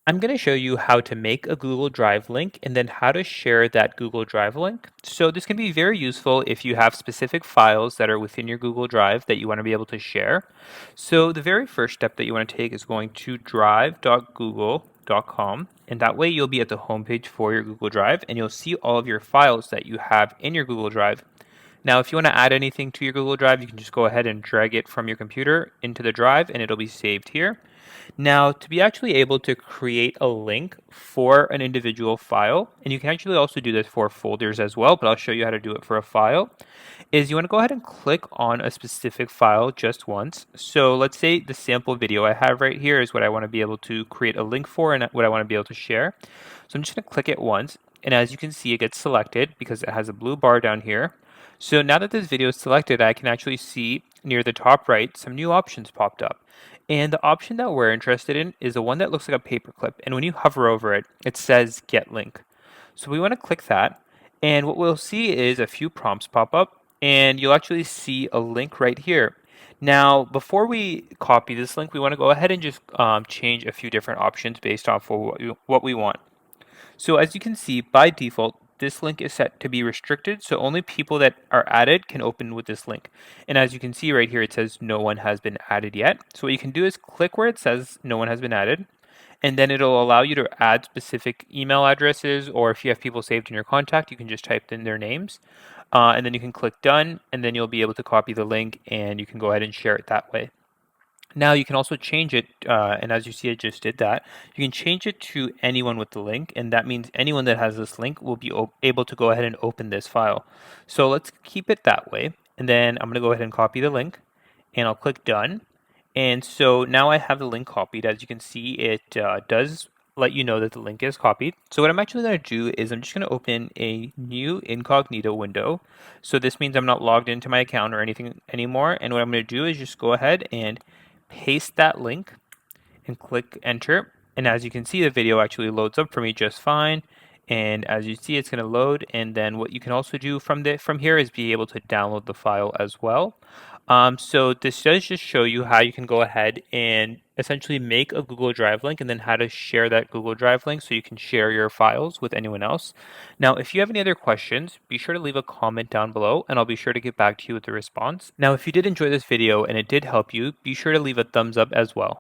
I'm going to show you how to make a Google Drive link and then how to share that Google Drive link. So this can be very useful if you have specific files that are within your Google Drive that you want to be able to share. So the very first step that you want to take is going to drive.google.com, and that way you'll be at the homepage for your Google Drive and you'll see all of your files that you have in your Google Drive. Now, if you want to add anything to your Google Drive, you can just go ahead and drag it from your computer into the drive and it'll be saved here. Now, to be actually able to create a link for an individual file, and you can actually also do this for folders as well, but I'll show you how to do it for a file, is you want to go ahead and click on a specific file just once. So let's say the sample video I have right here is what I want to be able to create a link for and what I want to be able to share. So I'm just going to click it once, and as you can see, it gets selected because it has a blue bar down here. So now that this video is selected, I can actually see near the top right some new options popped up. And the option that we're interested in is the one that looks like a paperclip. And when you hover over it, it says Get Link. So we want to click that. And what we'll see is a few prompts pop up. And you'll actually see a link right here. Now, before we copy this link, we want to go ahead and just change a few different options based off of what we want. So as you can see, by default, this link is set to be restricted, so only people that are added can open with this link. And as you can see right here, it says no one has been added yet. So what you can do is click where it says no one has been added, and then it'll allow you to add specific email addresses, or if you have people saved in your contact, you can just type in their names. And then you can click done, and then you'll be able to copy the link and you can go ahead and share it that way. Now you can also change it, and as you see, I just did that. You can change it to anyone with the link, and that means anyone that has this link will be able to go ahead and open this file. So let's keep it that way, and then I'm going to go ahead and copy the link, and I'll click done. And so now I have the link copied. As you can see, it does let you know that the link is copied. So what I'm actually going to do is I'm just going to open a new incognito window. So this means I'm not logged into my account or anything anymore. And what I'm going to do is just go ahead and paste that link and click enter. And as you can see, the video actually loads up for me just fine. And as you see, it's going to load. And then what you can also do from here is be able to download the file as well. So this does just show you how you can go ahead and essentially make a Google Drive link and then how to share that Google Drive link so you can share your files with anyone else. Now, if you have any other questions, be sure to leave a comment down below and I'll be sure to get back to you with the response. Now, if you did enjoy this video and it did help you, be sure to leave a thumbs up as well.